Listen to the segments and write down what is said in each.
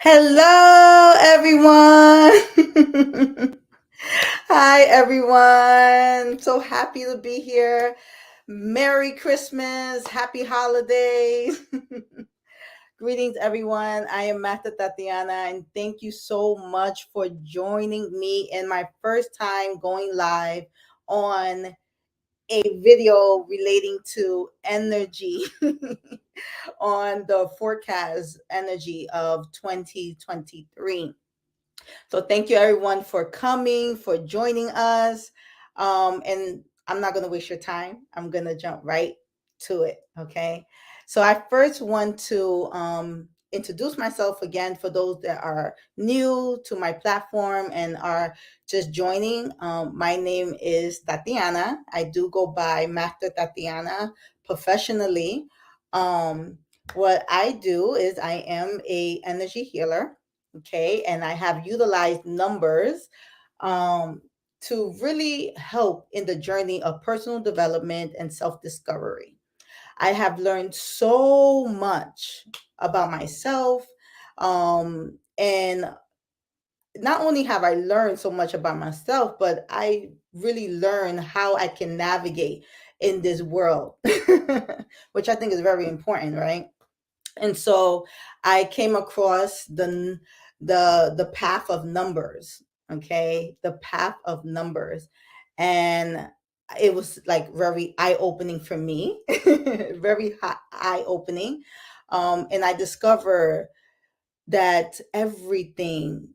Hello, everyone. Hi, everyone. So happy to be here. Merry Christmas. Happy holidays. Greetings, everyone. I am Master Tatiana, and thank you so much for joining me in my first time going live on a video relating to energy on the forecast energy of 2023. So thank you everyone for coming, for joining us. And I'm not going to waste your time. I'm going to jump right to it. Okay. So I first want to introduce myself again for those that are new to my platform and are just joining. My name is Tatiana. I do go by Master Tatiana professionally. Um, what I do is I am a energy healer. Okay, and I have utilized numbers um, to really help in the journey of personal development and self-discovery. I have learned so much about myself, and not only have I learned so much about myself, but I really learned how I can navigate in this world, which I think is very important, right? And so I came across the path of numbers. Okay, the path of numbers, and it was like very eye opening for me, very eye opening. And I discovered that everything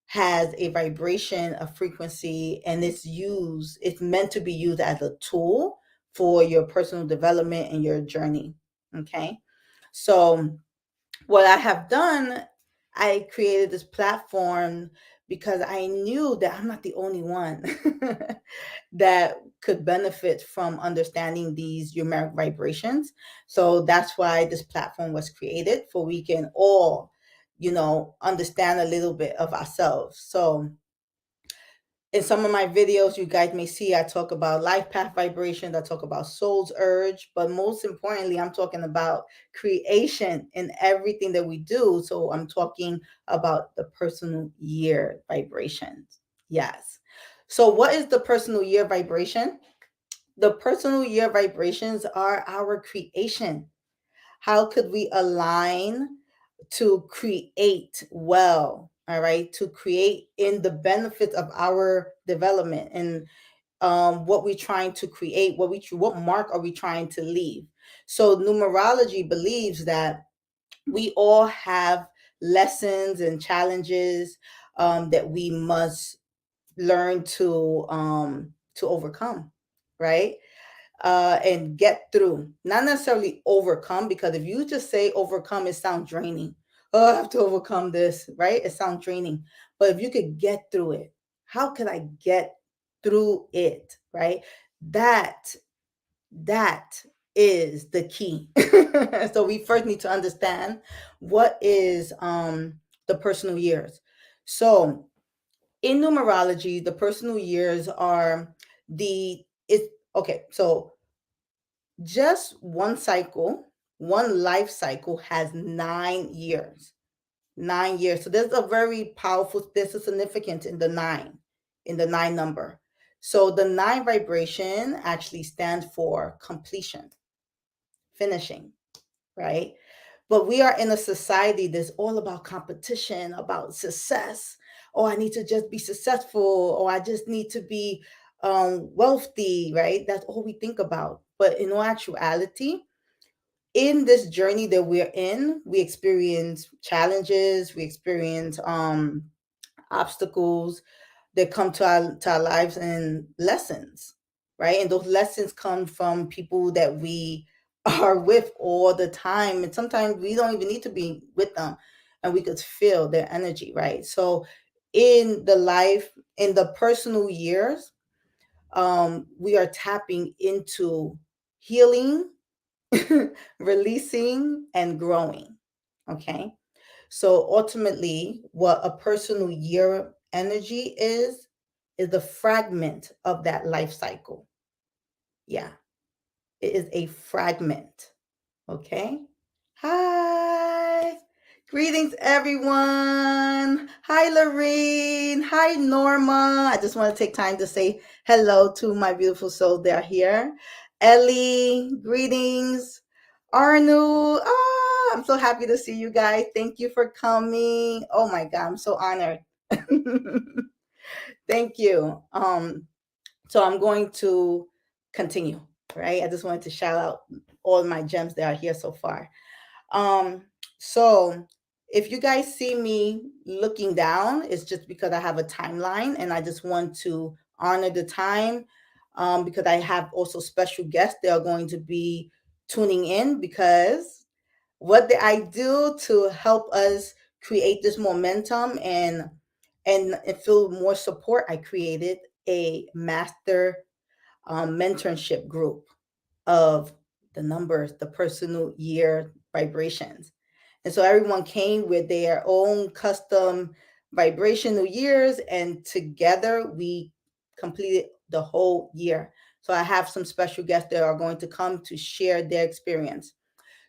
has a vibration, a frequency, and it's meant to be used as a tool for your personal development and your journey. Okay. So, what I have done, I created this platform because I knew that I'm not the only one that could benefit from understanding these numeric vibrations. So that's why this platform was created, for we can all, understand a little bit of ourselves. So in some of my videos, you guys may see I talk about life path vibrations, I talk about soul's urge, but most importantly, I'm talking about creation in everything that we do. So I'm talking about the personal year vibrations. Yes. So, what is the personal year vibration? The personal year vibrations are our creation. How could we align to create well? All right, to create in the benefits of our development and what we're trying to create, what mark are we trying to leave? So numerology believes that we all have lessons and challenges that we must learn to overcome, right? And get through. Not necessarily overcome, because if you just say overcome, it sounds draining. Oh, I have to overcome this, right? It sounds draining. But if you could get through it, how could I get through it, right? That that is the key. So we first need to understand what is the personal years. So in numerology, the personal years are the it okay, so just one life cycle has 9 years. 9 years. So there's a significance in the nine number. So the nine vibration actually stands for completion, finishing, right? But we are in a society that's all about competition, about success. Oh, I need to just be successful, or I just need to be wealthy, right? That's all we think about. But in all actuality, in this journey that we're in, we experience challenges, we experience obstacles that come to our lives, and lessons, right? And those lessons come from people that we are with all the time. And sometimes we don't even need to be with them, and we could feel their energy, right? So in the personal years, we are tapping into healing, releasing, and growing. Okay. So ultimately, what a personal year energy is the fragment of that life cycle. Yeah, it is a fragment. Okay. Hi. Greetings, everyone. Hi, Lorene. Hi, Norma. I just want to take time to say hello to my beautiful souls that are here. Ellie, greetings. Arnu, I'm so happy to see you guys. Thank you for coming. Oh my God, I'm so honored. Thank you. So I'm going to continue, right? I just wanted to shout out all my gems that are here so far. Um, so if you guys see me looking down, it's just because I have a timeline and I just want to honor the time, because I have also special guests that are going to be tuning in, because what did I do to help us create this momentum and feel more support? I created a master mentorship group of the numbers, the personal year vibrations. And so everyone came with their own custom vibrational years, and together we completed the whole year. So I have some special guests that are going to come to share their experience.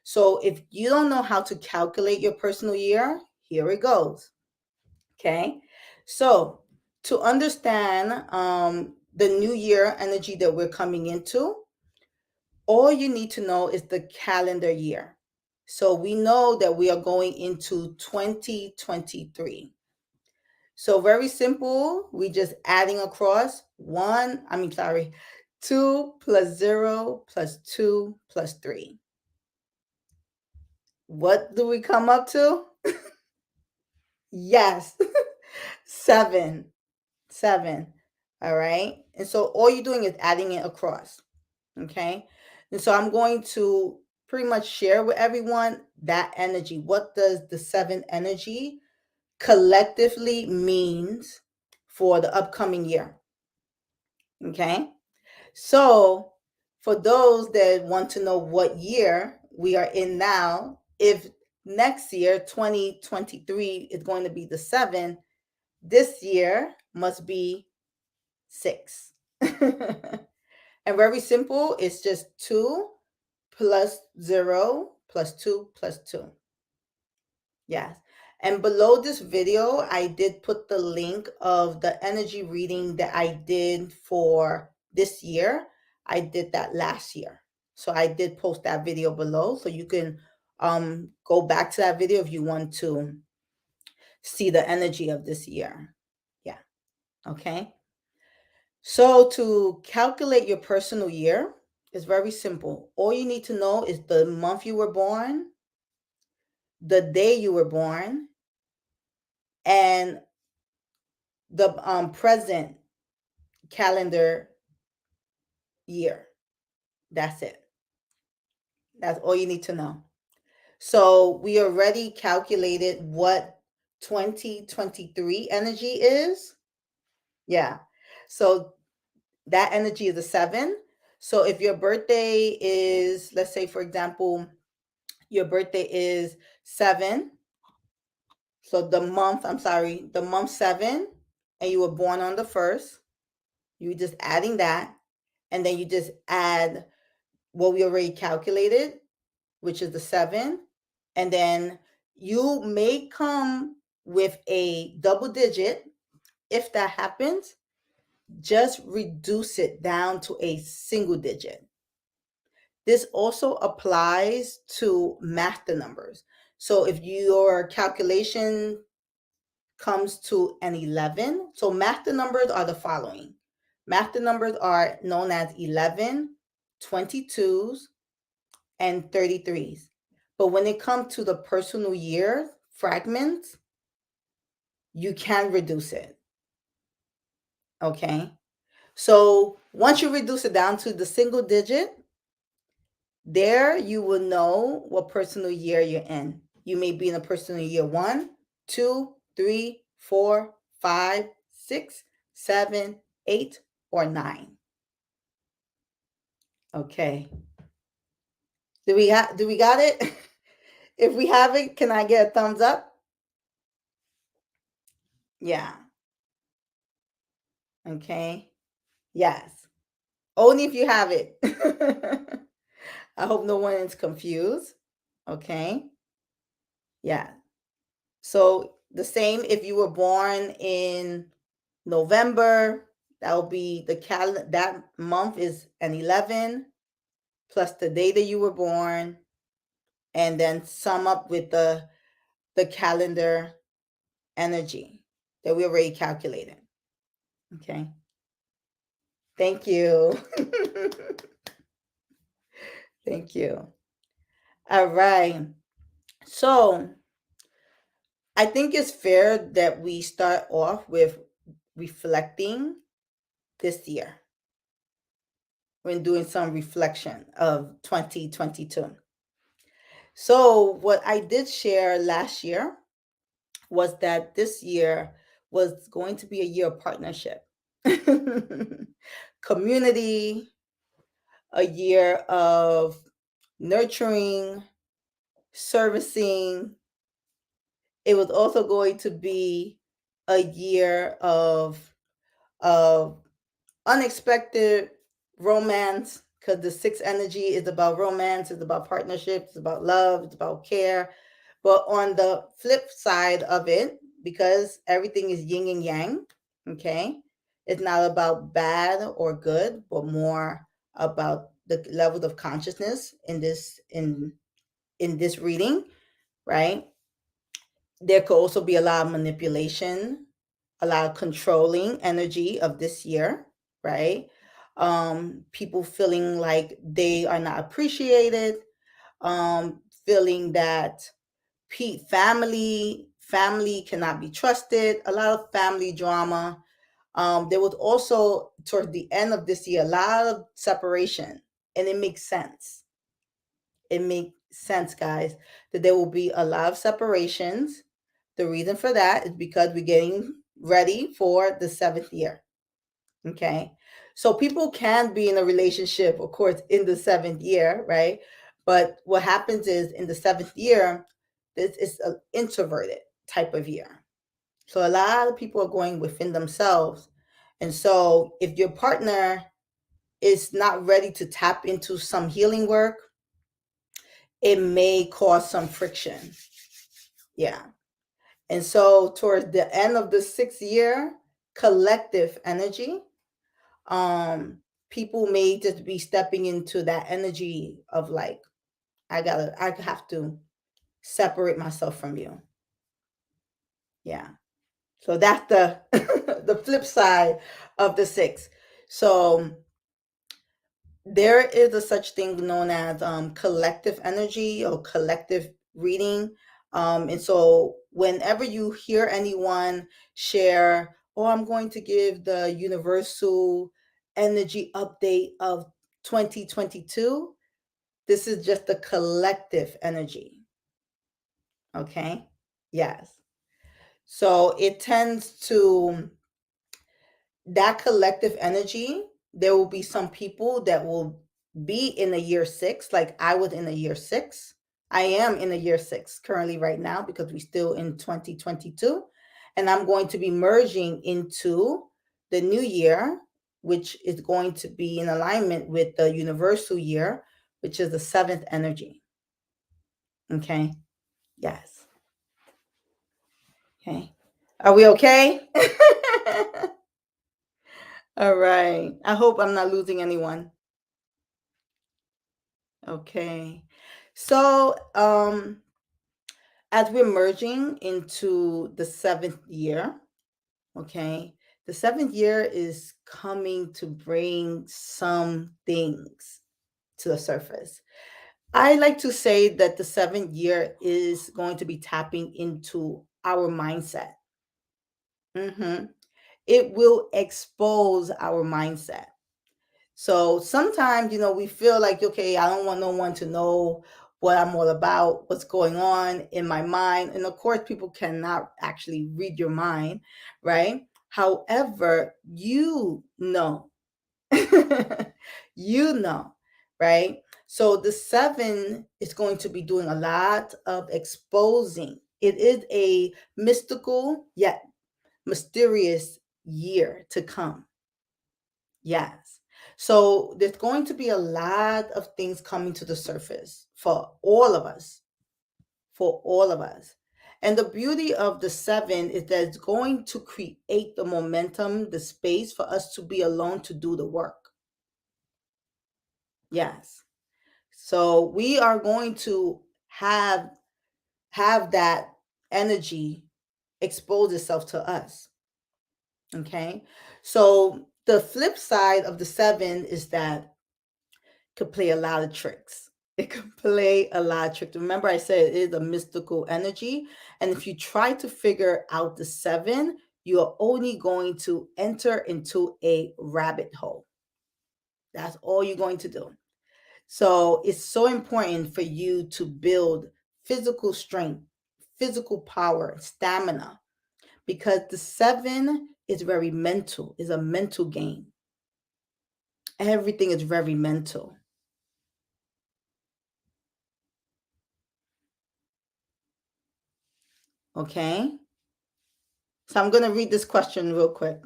So if you don't know how to calculate your personal year, here it goes. Okay. So to understand the new year energy that we're coming into, all you need to know is the calendar year. So we know that we are going into 2023. So very simple. We just adding across two plus zero plus two plus three. What do we come up to? Yes, seven. Seven. All right. And so all you're doing is adding it across. Okay. And so I'm going to pretty much share with everyone that energy. What does the seven energy collectively means for the upcoming year? Okay. So for those that want to know what year we are in now, if next year, 2023, is going to be the seven, this year must be six. And very simple, it's just two plus zero plus two plus two. Yes. And below this video, I did put the link of the energy reading that I did for this year. I did that last year. So I did post that video below. So you can go back to that video if you want to see the energy of this year. Yeah. Okay. So to calculate your personal year is very simple. All you need to know is the month you were born, the day you were born, and the present calendar year. That's it. That's all you need to know. So we already calculated what 2023 energy is. Yeah. So that energy is a seven. So if your birthday is, let's say, for example, your birthday is seven. So the month seven, and you were born on the first, you just adding that, and then you just add what we already calculated, which is the seven, and then you may come with a double digit. If that happens, just reduce it down to a single digit. This also applies to master numbers. So if your calculation comes to an 11, so master numbers are the following. Master numbers are known as 11, 22s, and 33s. But when it comes to the personal year fragments, you can reduce it. Okay. So once you reduce it down to the single digit, there you will know what personal year you're in. You may be in a personal year 1, 2, 3, 4, 5, 6, 7, 8, or 9. Okay. Do we got it? If we have it, can I get a thumbs up? Yeah. Okay. Yes. Only if you have it. I hope no one is confused. Okay. Yeah. So the same if you were born in November, that will be that month is an 11 plus the day that you were born, and then sum up with the calendar energy that we already calculated. Okay. Thank you. Thank you. All right. So I think it's fair that we start off with reflecting this year when doing some reflection of 2022. So, what I did share last year was that this year was going to be a year of partnership, community, a year of nurturing, servicing. It was also going to be a year of unexpected romance, because the sixth energy is about romance, it's about partnerships, it's about love, it's about care. But on the flip side of it, because everything is yin and yang, okay, it's not about bad or good, but more about the level of consciousness in this reading, right? There could also be a lot of manipulation, a lot of controlling energy of this year, right? People feeling like they are not appreciated, feeling that family cannot be trusted, a lot of family drama. There was also towards the end of this year a lot of separation, and it makes sense. It makes sense, guys, that there will be a lot of separations. The reason for that is because we're getting ready for the seventh year. Okay. So people can be in a relationship, of course, in the seventh year, right? But what happens is in the seventh year, this is an introverted type of year. So a lot of people are going within themselves. And so if your partner is not ready to tap into some healing work, it may cause some friction. Yeah. And so towards the end of the sixth year, collective energy, um, people may just be stepping into that energy of like, I have to separate myself from you. Yeah. So that's the the flip side of the six. So there is a such thing known as collective energy or collective reading. And so whenever you hear anyone share, oh, I'm going to give the universal energy update of 2022, this is just the collective energy. Okay. Yes. So it tends to that collective energy, there will be some people that will be in a year six, like I was in a year six. I am in a year six currently right now because we're still in 2022. And I'm going to be merging into the new year, which is going to be in alignment with the universal year, which is the seventh energy. Okay. Yes. Okay. Are we okay? All right. I hope I'm not losing anyone. Okay. So, as we're merging into the seventh year, okay, the seventh year is coming to bring some things to the surface. I like to say that the seventh year is going to be tapping into our mindset. Hmm. It will expose our mindset. So sometimes, we feel like, okay, I don't want no one to know what I'm all about, what's going on in my mind. And of course, people cannot actually read your mind, right? However, you know, right? So the seven is going to be doing a lot of exposing. It is a mystical yet mysterious year to come. Yes. So there's going to be a lot of things coming to the surface for all of us, for all of us. And the beauty of the seven is that it's going to create the momentum, the space for us to be alone to do the work. Yes. So we are going to have have that energy expose itself to us. Okay. So the flip side of the seven is that it could play a lot of tricks. It could play a lot of tricks. Remember, I said it is a mystical energy. And if you try to figure out the seven, you're only going to enter into a rabbit hole. That's all you're going to do. So it's so important for you to build physical strength, physical power, stamina, because the seven is very mental, is a mental game. Everything is very mental. Okay. So I'm going to read this question real quick.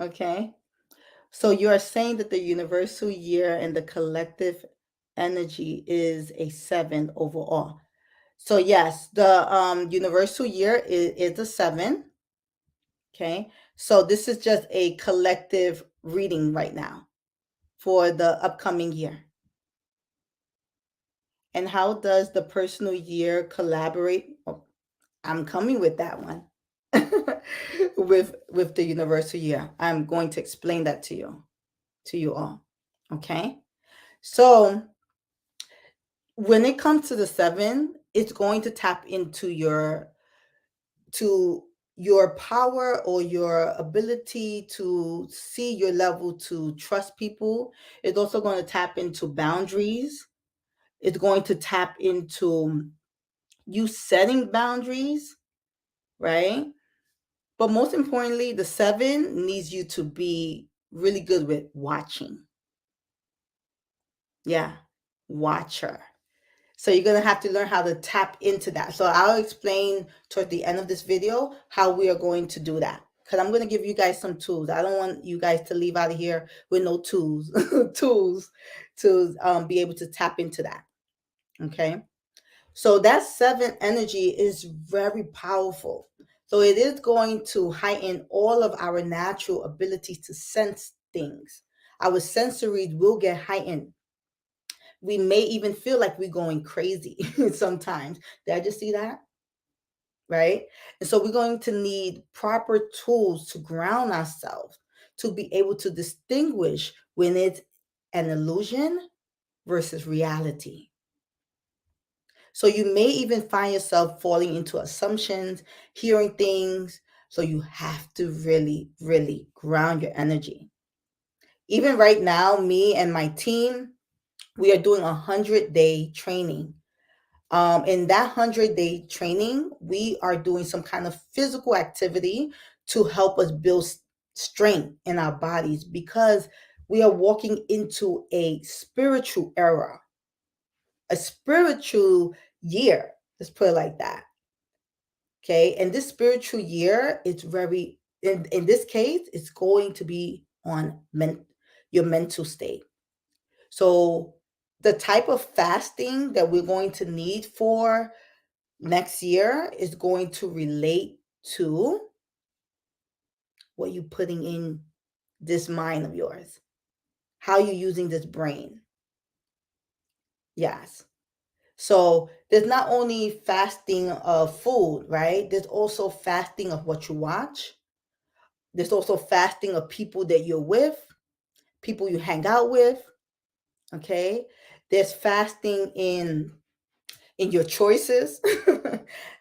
Okay. So you are saying that the universal year and the collective energy is a seven overall. So yes, the universal year is a seven. Okay. So this is just a collective reading right now for the upcoming year. And how does the personal year collaborate? Oh, I'm coming with that one. With the universal year. I'm going to explain that to you all. Okay? So, when it comes to the 7, it's going to tap into to your power or your ability to see your level to trust people. It's also going to tap into boundaries. It's going to tap into you setting boundaries, right? But most importantly, the 7 needs you to be really good with watching. Yeah, watcher. So you're going to have to learn how to tap into that. So I'll explain toward the end of this video how we are going to do that. Because I'm going to give you guys some tools. I don't want you guys to leave out of here with no tools, tools to be able to tap into that. Okay. So that 7 energy is very powerful. So it is going to heighten all of our natural abilities to sense things. Our sensories will get heightened. We may even feel like we're going crazy sometimes. Did I just see that? Right? And so we're going to need proper tools to ground ourselves to be able to distinguish when it's an illusion versus reality. So you may even find yourself falling into assumptions, hearing things. So you have to really, really ground your energy. Even right now, me and my team, we are doing 100-day training. In that 100-day training, we are doing some kind of physical activity to help us build strength in our bodies because we are walking into a spiritual era, a spiritual year. Let's put it like that. Okay. And this spiritual year, it's very, in this case, it's going to be on your mental state. So the type of fasting that we're going to need for next year is going to relate to what you're putting in this mind of yours, how you're using this brain. Yes. So there's not only fasting of food, right? There's also fasting of what you watch. There's also fasting of people that you're with, people you hang out with. Okay. There's fasting in your choices.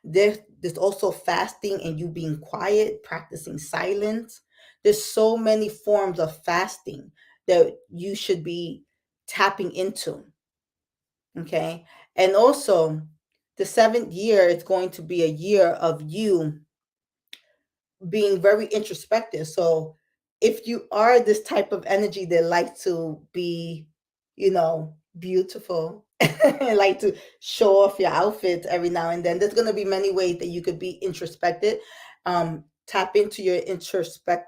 there's also fasting and you being quiet, practicing silence. There's so many forms of fasting that you should be tapping into. Okay. And also, the 7th year is going to be a year of you being very introspective. So if you are this type of energy that likes to be, beautiful, and like to show off your outfits every now and then, there's going to be many ways that you could be introspective. Tap into your introspection.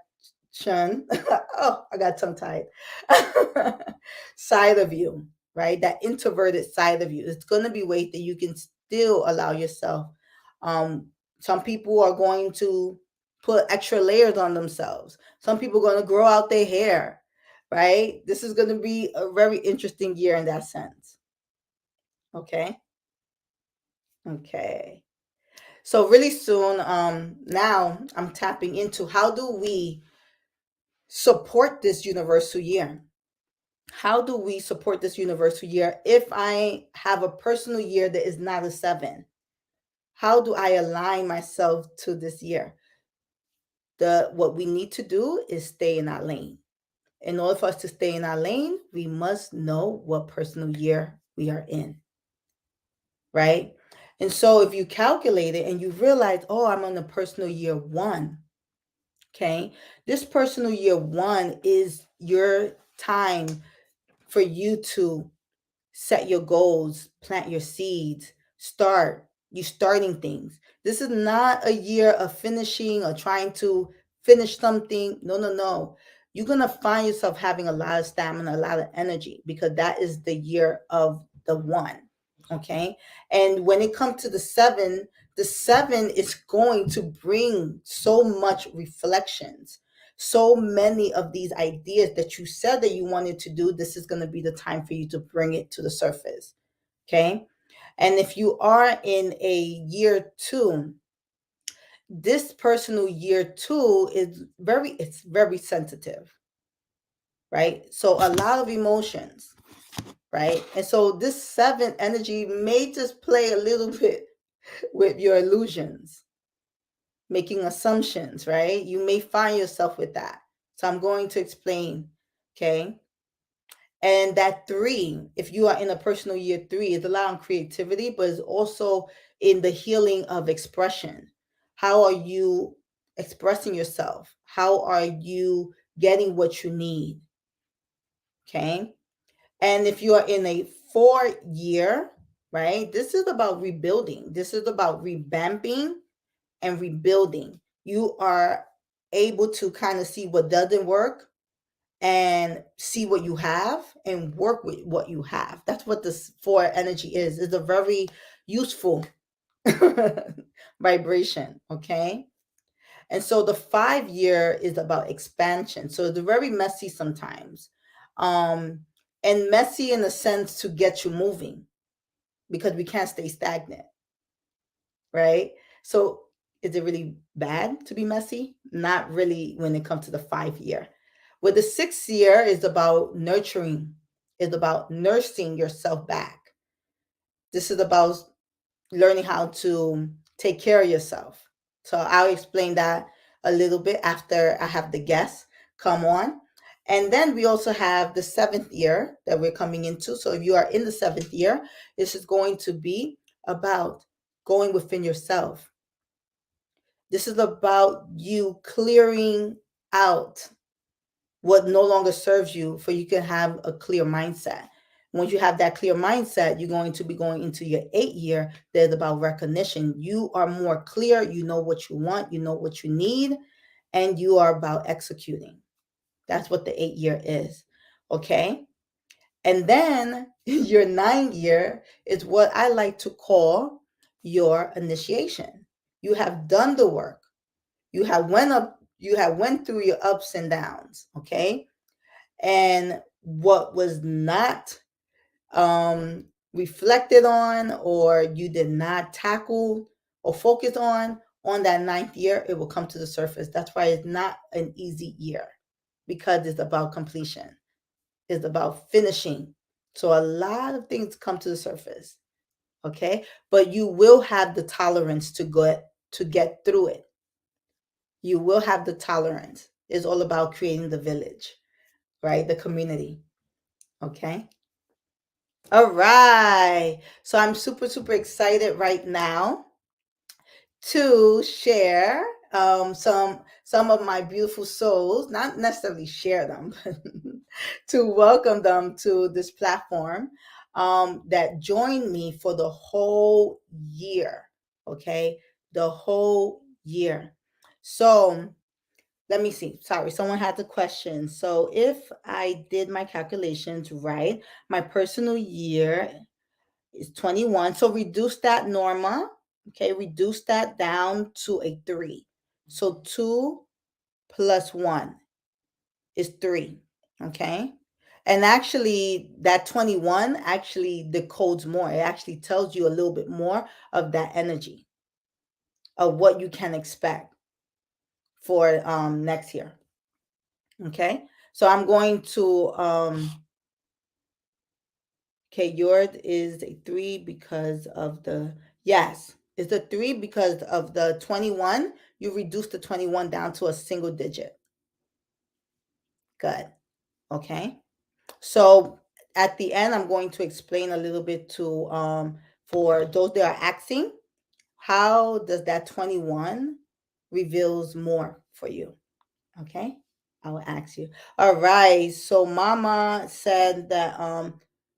Oh, I got tongue tied. Side of you, right? That introverted side of you. It's going to be ways that you can still allow yourself Some people are going to put extra layers on themselves. Some people are going to grow out their hair, right? This is going to be a very interesting year in that sense. Okay. Okay. So really soon, now I'm tapping into how do we support this universal year? How do we support this universal year if I have a personal year that is not a 7? How do I align myself to this year? What we need to do is stay in our lane. In order for us to stay in our lane, we must know what personal year we are in, right? And so if you calculate it and you realize, oh, I'm on the personal year 1, okay? This personal year 1 is your time for you to set your goals, plant your seeds, you starting things. This is not a year of finishing or trying to finish something. No, no, no. You're going to find yourself having a lot of stamina, a lot of energy, because that is the year of the 1. Okay. And when it comes to the 7 is going to bring so much reflections, so many of these ideas that you said that you wanted to do. This is going to be the time for you to bring it to the surface. Okay. And if you are in a year 2, this personal year 2 is it's very sensitive, right? So a lot of emotions, right? And so this 7 energy may just play a little bit with your illusions, making assumptions, right? You may find yourself with that. So I'm going to explain, okay? And that 3, if you are in a personal year 3, is allowing creativity, but it's also in the healing of expression. How are you expressing yourself? How are you getting what you need? Okay. And if you are in a 4 year, right, this is about rebuilding. This is about revamping and rebuilding. You are able to kind of see what doesn't work and see what you have and work with what you have. That's what this 4 energy is. It's a very useful vibration. Okay. And so the 5 year is about expansion. So it's very messy sometimes. Um, and messy in a sense to get you moving because we can't stay stagnant, right? So is it really bad to be messy? Not really when it comes to the 5 year. With the 6 year is about nurturing, is about nursing yourself back. This is about learning how to take care of yourself. So I'll explain that a little bit after I have the guests come on. And then we also have the 7th year that we're coming into. So if you are in the 7th year, this is going to be about going within yourself. This is about you clearing out what no longer serves you for you can have a clear mindset. Once you have that clear mindset, you're going to be going into your 8th year that's about recognition. You are more clear, you know what you want, you know what you need, and you are about executing. That's what the 8th year is. Okay. And then your 9th year is what I like to call your initiation. You have done the work. You have went through your ups and downs. Okay. And what was not reflected on or you did not tackle or focus on that 9th year, it will come to the surface. That's why it's not an easy year because it's about completion. It's about finishing. So a lot of things come to the surface. Okay. But you will have the tolerance to get through it. You will have the tolerance. It's all about creating the village, right? The community. Okay. All right. So I'm super, super excited right now to share some of my beautiful souls, not necessarily share them, but to welcome them to this platform that joined me for the whole year. Okay. The whole year. So let me see. Sorry, someone had the question. So if I did my calculations right, my personal year is 21. So reduce that, Norma. Okay, reduce that down to a 3. So 2 plus 1 is 3. Okay. And actually, that 21 actually decodes more. It actually tells you a little bit more of that energy of what you can expect for next year. Okay. So I'm going to okay, yours is a 3 because of the yes. It's a 3 because of the 21. You reduce the 21 down to a single digit. Good. Okay. So at the end, I'm going to explain a little bit to for those that are asking, how does that 21 reveals more for you? Okay. I will ask you. All right. So Mama said that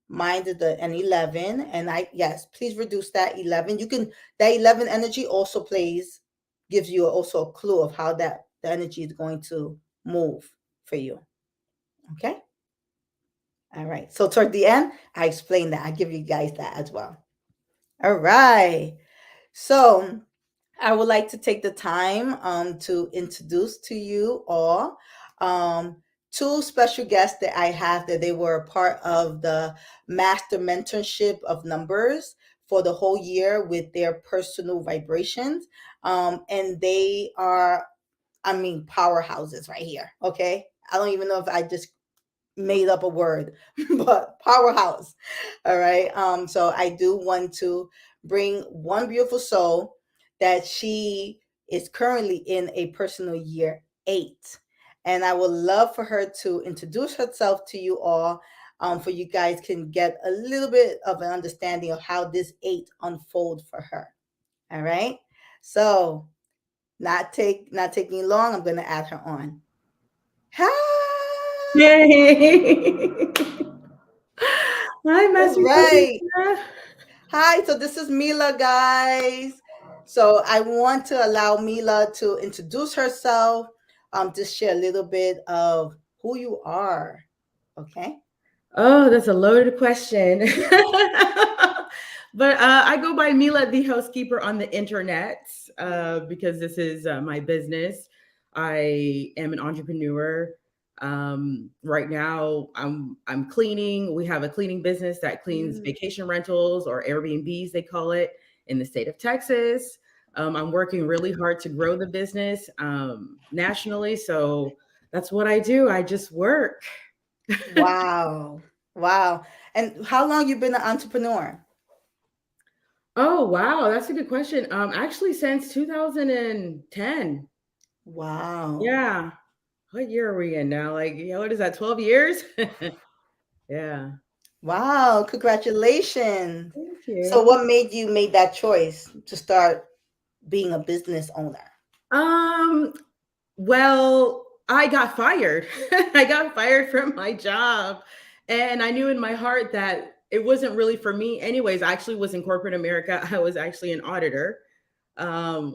mine is an 11, and I yes, please reduce that 11. You can that 11 energy also plays gives you also a clue of how that the energy is going to move for you. Okay. All right. So toward the end, I explain that. I give you guys that as well. All right. So I would like to take the time to introduce to you all um, two special guests that I have that they were a part of the master mentorship of numbers for the whole year with their personal vibrations. And they are, I mean, powerhouses right here. Okay. I don't even know if I just made up a word, but powerhouse. All right. So I do want to bring one beautiful soul that she is currently in a personal year 8. And I would love for her to introduce herself to you all, for you guys can get a little bit of an understanding of how this 8 unfold for her. All right. So not taking long, I'm gonna add her on. Hi. Yay! Hi, All Master right. Teacher. Hi, so this is Mila, guys. So I want to allow Mila to introduce herself, to share a little bit of who you are. Okay. Oh, that's a loaded question. But I go by Mila, the housekeeper on the internet, because this is my business. I am an entrepreneur. Right now, I'm cleaning. We have a cleaning business that cleans Mm. vacation rentals or Airbnbs, they call it, in the state of Texas. I'm working really hard to grow the business nationally. So that's what I do. I just work. Wow. Wow. And how long you been an entrepreneur? Oh, wow, that's a good question. Actually, since 2010. Wow. Yeah. What year are we in now? Like, yeah, what is that, 12 years? Yeah. Wow. Congratulations. Thank So you. what made you make that choice to start being a business owner? Um, well, I got fired. I got fired from my job. And I knew in my heart that it wasn't really for me. Anyways, I actually was in corporate America. I was actually an auditor,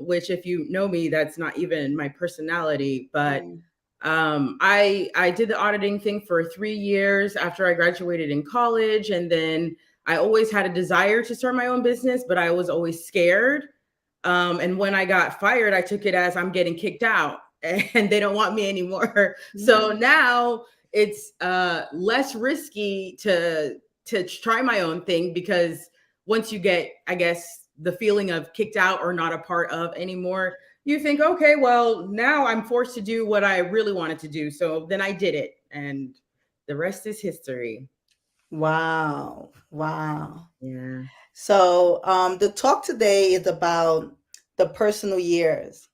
which, if you know me, that's not even my personality. But Mm. I did the auditing thing for 3 years after I graduated in college, and then I always had a desire to start my own business, but I was always scared. And when I got fired, I took it as I'm getting kicked out, and they don't want me anymore. So Mm. now it's less risky to try my own thing, because once you get, I guess, the feeling of kicked out or not a part of anymore, you think, okay, well, now I'm forced to do what I really wanted to do. So then I did it, and the rest is history. Wow. Wow. Yeah. So, the talk today is about the personal years.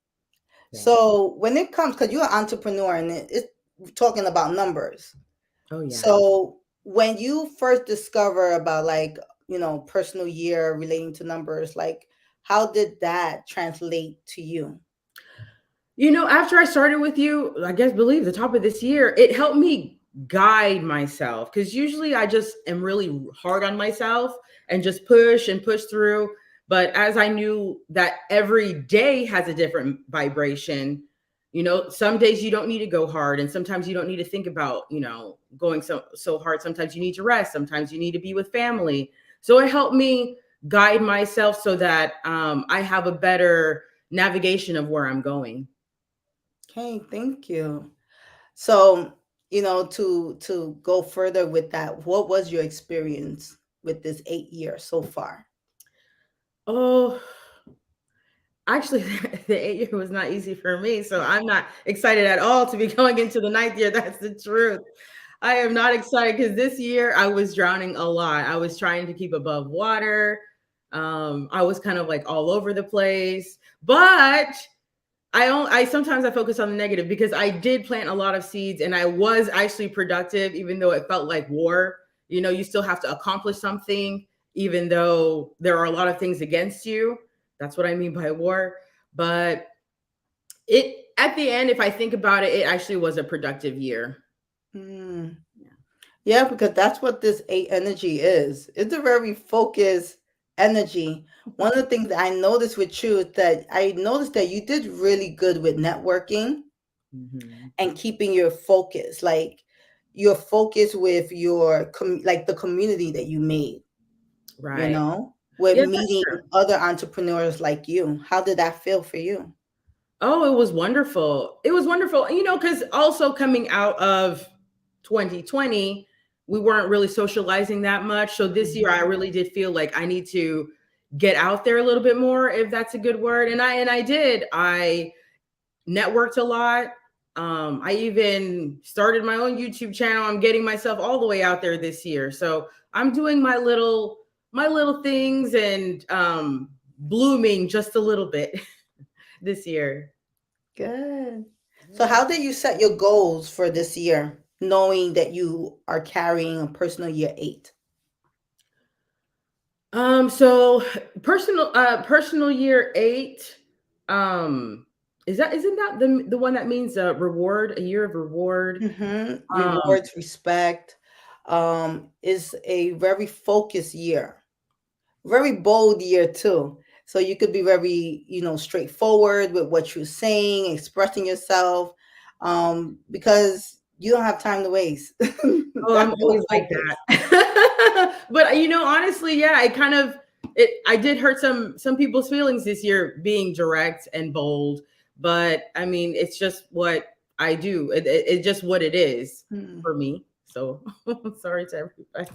Yes. So, when it comes, because you're an entrepreneur and it's talking about numbers. Oh, yeah. So, when you first discover about like, personal year relating to numbers, like, how did that translate to you? After I started with you, I guess, believe the top of this year, it helped me guide myself, because usually I just am really hard on myself and just push and push through. But as I knew that every day has a different vibration, some days you don't need to go hard, and sometimes you don't need to think about, going so hard. Sometimes you need to rest, sometimes you need to be with family. So it helped me guide myself so that I have a better navigation of where I'm going. Okay, thank you. So, to go further with that, what was your experience with this 8 years so far? Oh, actually, the 8 year was not easy for me. So I'm not excited at all to be going into the ninth year. That's the truth. I am not excited because this year I was drowning a lot. I was trying to keep above water. I was kind of like all over the place, but I sometimes I focus on the negative because I did plant a lot of seeds and I was actually productive, even though it felt like war. You know, you still have to accomplish something, even though there are a lot of things against you. That's what I mean by war. But it at the end, if I think about it, it actually was a productive year. Mm. Yeah. Yeah, because that's what this eight energy is. It's a very focused energy. One of the things that I noticed with you is that I noticed that you did really good with networking Mhm. and keeping your focus, like your focus with your like the community that you made, Right. with Yeah, that's meeting true. other entrepreneurs like you. How did that feel for you? Oh, it was wonderful. It was wonderful. Because also coming out of 2020, we weren't really socializing that much. So this year I Mhm. really did feel like I need to get out there a little bit more, if that's a good word. And I did. I networked a lot. I even started my own YouTube channel. I'm getting myself all the way out there this year. So I'm doing my little things and blooming just a little bit this year. Good. So how did you set your goals for this year, knowing that you are carrying a personal year eight? So personal year 8, um, isn't that the one that means a year of reward? Um, Rewards, respect, is a very focused year, very bold year too. So you could be very, straightforward with what you're saying, expressing yourself, because you don't have time to waste. oh, That's I'm your always like focus. that. But honestly, yeah, I did hurt some people's feelings this year being direct and bold, but I mean, it's just what I do. It's just what it is Hmm. for me. So sorry to everybody.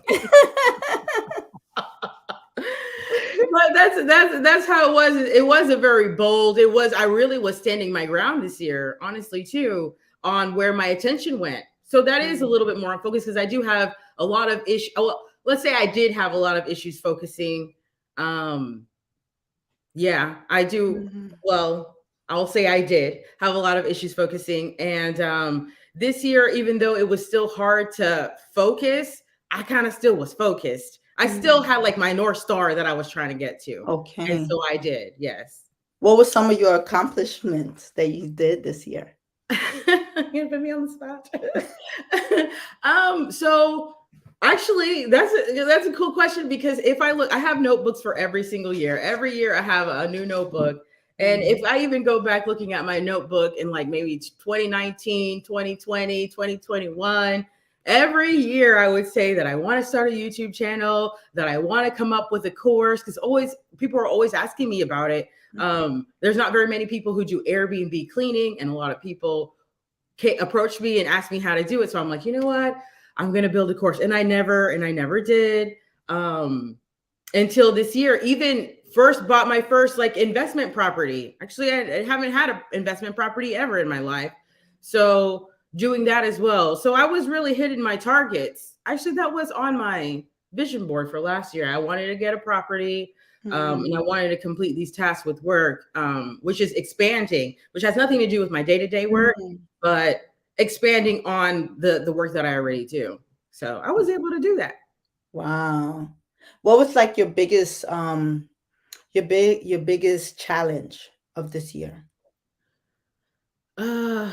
But that's how it was. It wasn't very bold. It was I really was standing my ground this year, honestly, too, on where my attention went. So that is a Hmm. little bit more on focus because I do have a lot of issues. Well, let's say I did have a lot of issues focusing. Um, yeah, I do. Hmm. Well, I'll say I did have a lot of issues focusing. And this year, even though it was still hard to focus, I kind of still was focused. I still Hmm. had like my North Star that I was trying to get to. And Okay. so I did, yes. What were some of your accomplishments that you did this year? You gonna put me on the spot. So actually that's a cool question because if I look, I have notebooks for every single year. Every year I have a new notebook. And if Mm. I even go back looking at my notebook in like maybe 2019, 2020, 2021, every year I would say that I want to start a YouTube channel, that I want to come up with a course because always people are always asking me about it. There's not very many people who do Airbnb cleaning, and a lot of people approach me and ask me how to do it. So I'm like, you know what? I'm gonna build a course, and I never did until this year. Even first bought my first like investment property. Actually, I haven't had an investment property ever in my life, so doing that as well. So I was really hitting my targets. Actually, that was on my vision board for last year. I wanted to get a property. And I Mm. wanted to complete these tasks with work, which is expanding, which has nothing to do with my day-to-day work, Mm. but expanding on the work that I already do. So I was able to do that. Wow. What was like your biggest challenge of this year? Uh,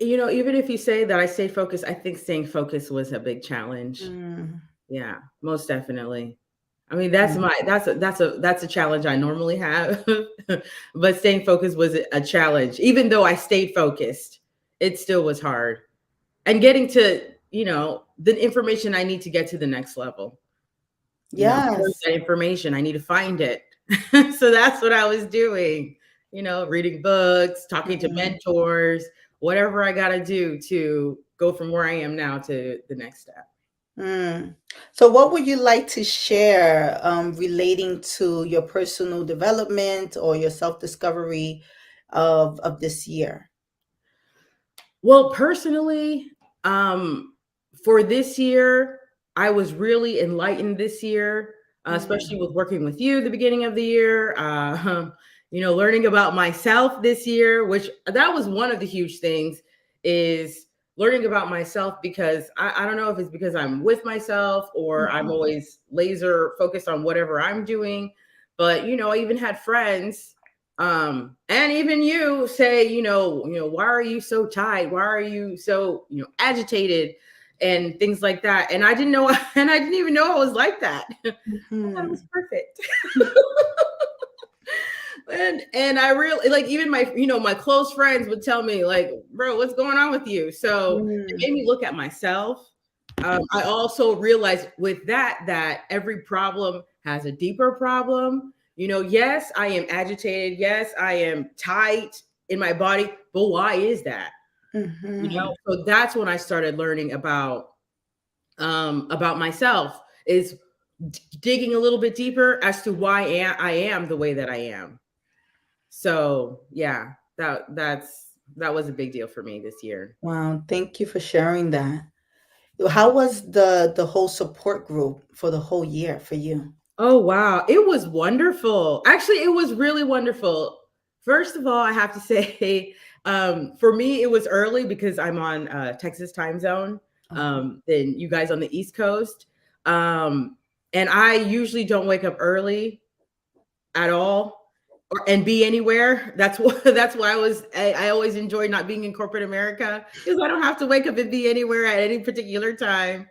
even if you say that I stay focused, I think staying focused was a big challenge. Mm. Yeah, most definitely. I mean, that's Mm. my that's a challenge I normally have, but staying focused was a challenge. Even though I stayed focused, it still was hard. And getting to the information I need to get to the next level. Where's Yes. that information? I need to find it. So that's what I was doing, reading books, talking to Mhm. mentors, whatever I got to do to go from where I am now to the next step. Mm. So, what would you like to share relating to your personal development or your self discovery of this year? Well, personally, for this year, I was really enlightened this year, especially Mm, with working with you the beginning of the year. Learning about myself this year, which that was one of the huge things, is learning about myself because I don't know if it's because I'm with myself or I'm mhm, always laser focused on whatever I'm doing. But I even had friends and even you say, why are you so tight? Why are you so, agitated and things like that? And I didn't know, and I didn't even know I was like that. I thought it was mhm, perfect. And I really like even my close friends would tell me like, bro, what's going on with you? So it mm, made me look at myself. I also realized with that every problem has a deeper problem. Yes, I am agitated. Yes, I am tight in my body, but why is that? mhm. So that's when I started learning about myself, is digging a little bit deeper as to why I am the way that I am. So yeah, that was a big deal for me this year. Wow, thank you for sharing that. How was the whole support group for the whole year for you? Oh, wow. It was wonderful. Actually, it was really wonderful. First of all, I have to say, for me, it was early because I'm on Texas time zone, Okay. than you guys on the East Coast. Um, and I usually don't wake up early at all and be anywhere. That's why I always enjoy not being in corporate America because I don't have to wake up and be anywhere at any particular time.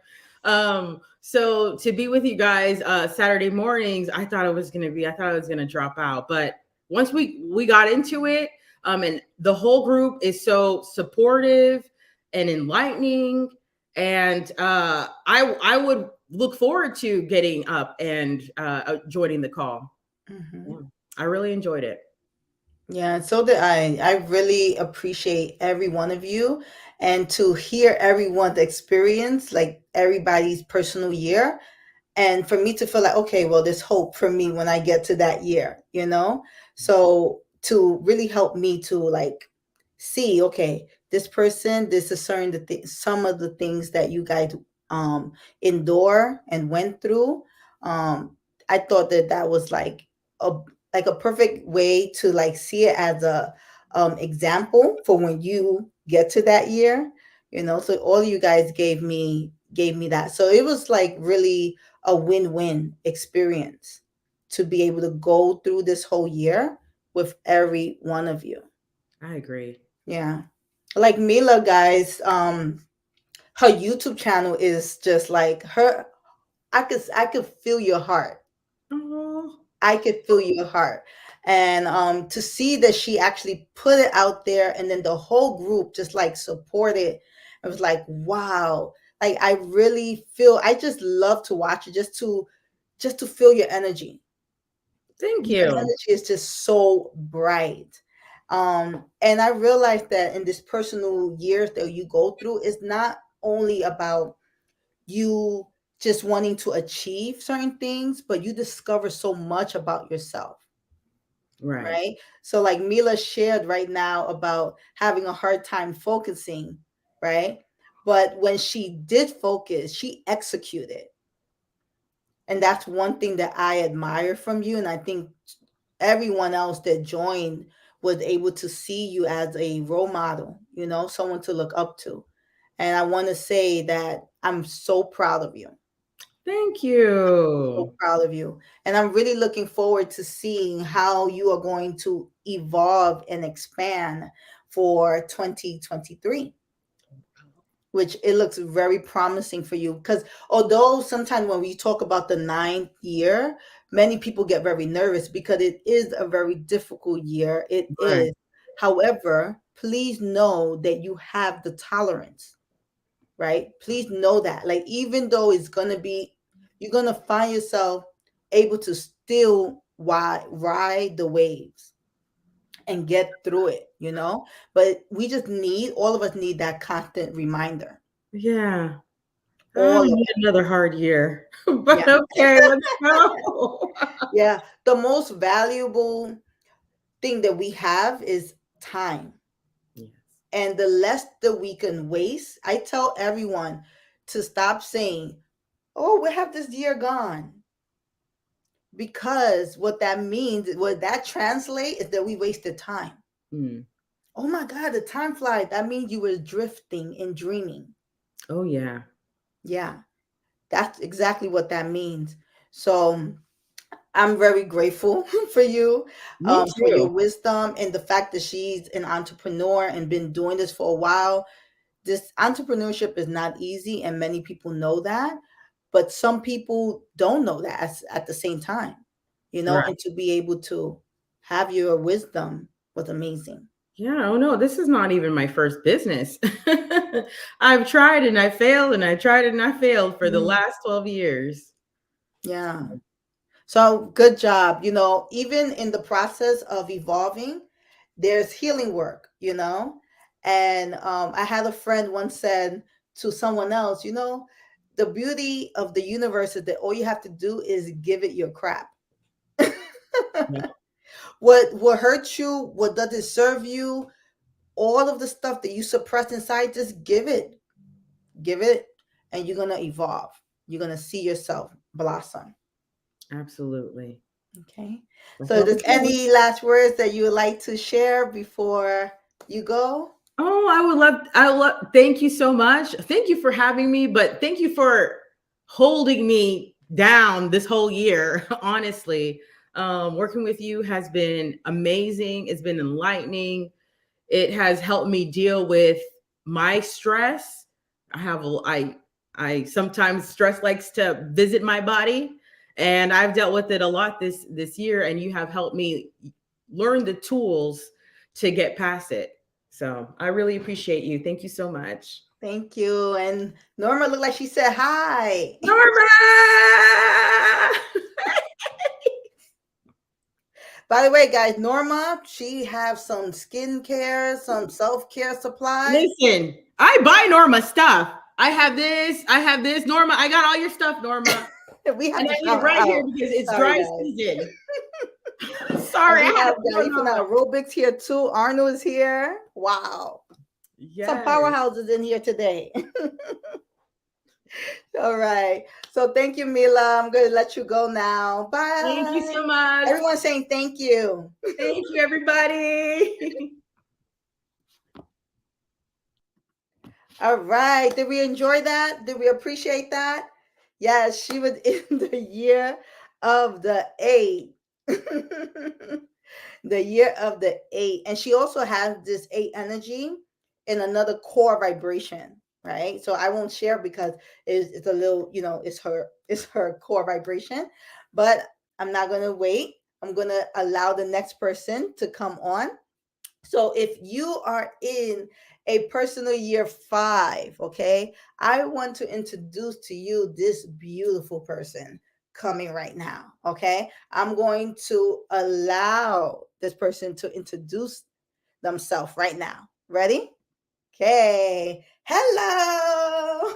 So to be with you guys Saturday mornings, I thought I was gonna drop out. But once we got into it, and the whole group is so supportive and enlightening. And I would look forward to getting up and joining the call. Yeah, Mhm. I really enjoyed it. Yeah, so did I. I really appreciate every one of you, and to hear everyone's experience, like everybody's personal year, and for me to feel like, okay, well, there's hope for me when I get to that year, you know? So to really help me to like see, okay, this person, this is certain some of the things that you guys um endure and went through. um I thought that that was a like a perfect way to like see it as a example for when you get to that year, you know. So all you guys gave me that, so it was like really a win-win experience to be able to go through this whole year with every one of you. I agree. Yeah. Like Mila, guys, her YouTube channel is just like her. I could feel your heart. Oh, I could feel your heart. And to see that she actually put it out there and then the whole group just like supported. I was like, wow. Like I really feel I just love to watch it just to feel your energy. thank Your you. energy is just so bright. And I realized that in this personal years that you go through, it's not only about you just wanting to achieve certain things, but you discover so much about yourself, Right. right? So, like Mila shared right now about having a hard time focusing, right? But when she did focus, she executed. And that's one thing that I admire from you. And I think everyone else that joined was able to see you as a role model, you know, someone to look up to. And I want to say that I'm so proud of you. Thank So you. proud of you. And I'm really looking forward to seeing how you are going to evolve and expand for 2023, which it looks very promising for you. Because although sometimes when we talk about the ninth year, many people get very nervous because it is a very difficult year. It Right. is. However, please know that you have the tolerance, right? Please know that. Like, even though it's going to be you're going to find yourself able to still ride the waves and get through it, you know? But we just need, all of us need that constant reminder. Yeah. Oh, All we of need us. another hard year. Yeah. But okay, let's go. Yeah. The most valuable thing that we have is time. Yes. And the less that we can waste, I tell everyone to stop saying, oh, we have this year gone. Because what that means, what that translates is that we wasted time. Mm. Oh my God, the time flies. That means you were drifting and dreaming. Oh yeah. Yeah, that's exactly what that means. So I'm very grateful for you, Me for your too. wisdom and the fact that she's an entrepreneur and been doing this for a while. This entrepreneurship is not easy, and many people know that, but some people don't know that at the same time, you know, Right. and to be able to have your wisdom was amazing. Yeah. Oh no, this is not even my first business. I've tried and I failed and I tried and I failed for the Mm, last 12 years. yeah. So good job. You know, even in the process of evolving, there's healing work, you know. And I had a friend once said to someone else, you know, the beauty of the universe is that all you have to do is give it your crap. Yeah. What hurts you, what doesn't serve you, all of the stuff that you suppress inside, just give it, and you're gonna evolve. You're gonna see yourself blossom. Absolutely. Okay. That's So, what does we do. any last words that you would like to share before you go? Oh, I would love, thank you so much. Thank you for having me, but thank you for holding me down this whole year. Honestly, working with you has been amazing. It's been enlightening. It has helped me deal with my stress. I have, I sometimes stress likes to visit my body, and I've dealt with it a lot this year, and you have helped me learn the tools to get past it. So I really appreciate you. Thank you so much. Thank you. And Norma looked like she said hi. Norma! By the way, guys, Norma, she have some skincare, some self-care supplies. Listen, I buy Norma stuff. I have this. I have this. Norma, I got all your stuff, Norma. We have And to I need shout it her right here out. because it's Sorry, dry guys. season. And Sorry, I we had to have put on Ethan Norma. Aerobics here too. Arnold is here. Wow. Some Yes. powerhouses in here today. All right. So thank you, Mila. I'm going to let you go now. Thank you Bye. so much. Everyone saying thank you. Thank you, everybody. All right. Did we enjoy that? Did we appreciate that? Yes, she was in the year of the eight. The year of the eight. And she also has this eight energy in another core vibration, right? So I won't share because it's a little, you know, it's her core vibration. But I'm not gonna wait. I'm gonna allow the next person to come on. So if you are in a personal year five, okay, I want to introduce to you this beautiful person coming right now. Okay, I'm going to allow this person to introduce themselves right now. Ready? Okay. Hello,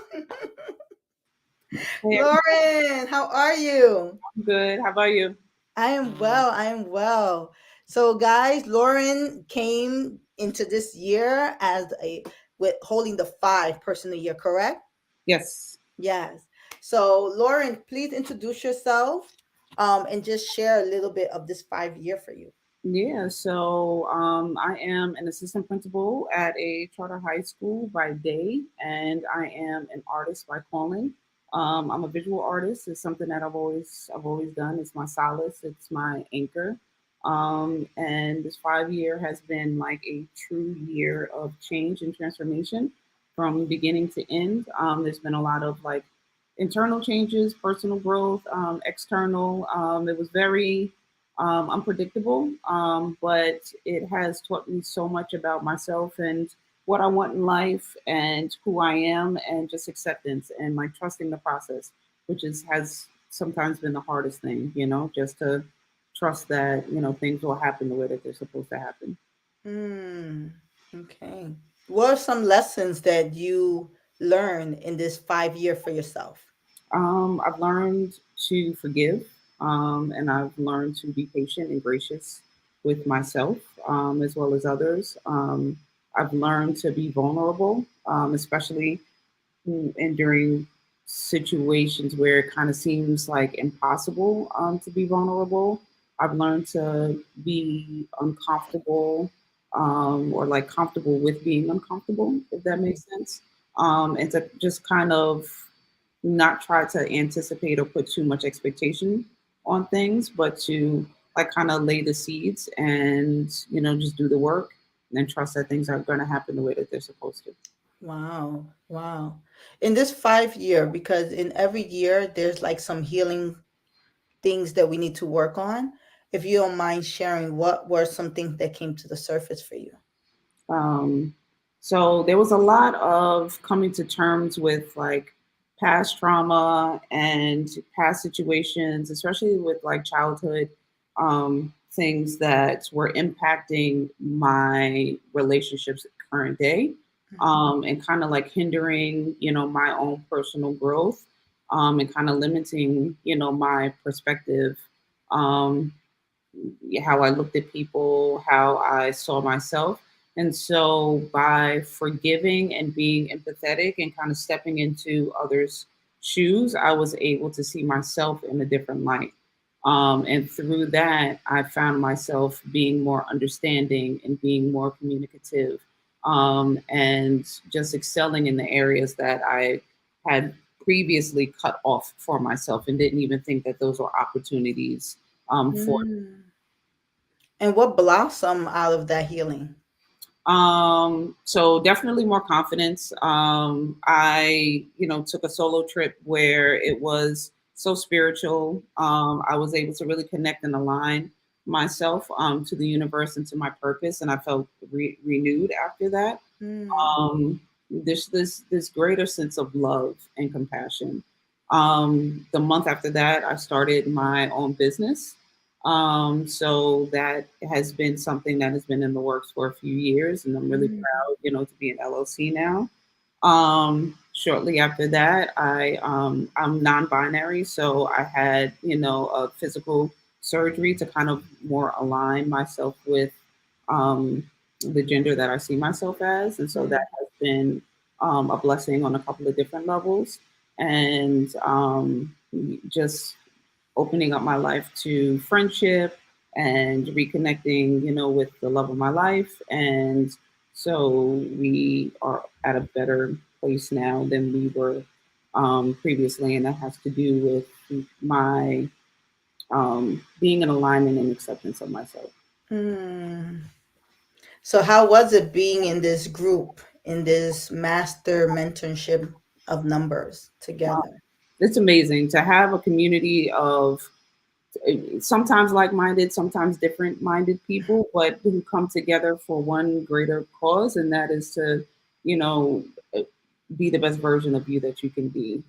Hey, Lauren. How are you? I'm good. How about you? I am well. I am well. So, guys, Lauren came into this year as a with holding the five person a year, correct? Yes. Yes. So, Lauren, please introduce yourself, and just share a little bit of this 5 year for you. Yeah. I am an assistant principal at a charter high school by day, and I am an artist by calling. I'm a visual artist. It's something that I've always done. It's my solace. It's my anchor. And this 5 year has been like a true year of change and transformation from beginning to end. There's been a lot of like internal changes, personal growth, external. It was very unpredictable, but it has taught me so much about myself and what I want in life and who I am, and just acceptance and like trusting the process which is has sometimes been the hardest thing, just to trust that, things will happen the way that they're supposed to happen. Mm, okay. What are some lessons that you learned in this 5 year for yourself? I've learned to forgive, and I've learned to be patient and gracious with myself, as well as others. I've learned to be vulnerable, especially and during situations where it kind of seems like impossible to be vulnerable. I've learned to be uncomfortable, or like comfortable with being uncomfortable, if that Mhm. makes sense. And to just kind of not try to anticipate or put too much expectation on things, but to like kind of lay the seeds and, just do the work and then trust that things are going to happen the way that they're supposed to. Wow. Wow. In this 5 year, because in every year there's like some healing things that we need to work on. If you don't mind sharing, what were some things that came to the surface for you? Um, so there was a lot of coming to terms with like past trauma and past situations, especially with like childhood things that were impacting my relationships at current day, and kind of like hindering, my own personal growth, and kind of limiting, my perspective. Um, how I looked at people, how I saw myself. And so by forgiving and being empathetic and kind of stepping into others' shoes, I was able to see myself in a different light. And through that, I found myself being more understanding and being more communicative, and just excelling in the areas that I had previously cut off for myself and didn't even think that those were opportunities for. Mm. And what blossomed out of that healing? So definitely more confidence. I, took a solo trip where it was so spiritual. I was able to really connect and align myself to the universe and to my purpose, and I felt renewed after that. Mm. There's this greater sense of love and compassion. The month after that, I started my own business. So that has been something that has been in the works for a few years, and I'm really Mm. proud, to be an LLC now. Shortly after that, I'm non-binary, so I had, a physical surgery to kind of more align myself with um, the gender that I see myself as, and so that Mm. has been a blessing on a couple of different levels, and just opening up my life to friendship and reconnecting, with the love of my life. And so we are at a better place now than we were previously. And that has to do with my being in alignment and acceptance of myself. Mm. So, how was it being in this group, in this master mentorship of numbers Uh, together? it's amazing to have a community of sometimes like-minded, sometimes different-minded people, but who come together for one greater cause, and that is to, you know, be the best version of you that you can be.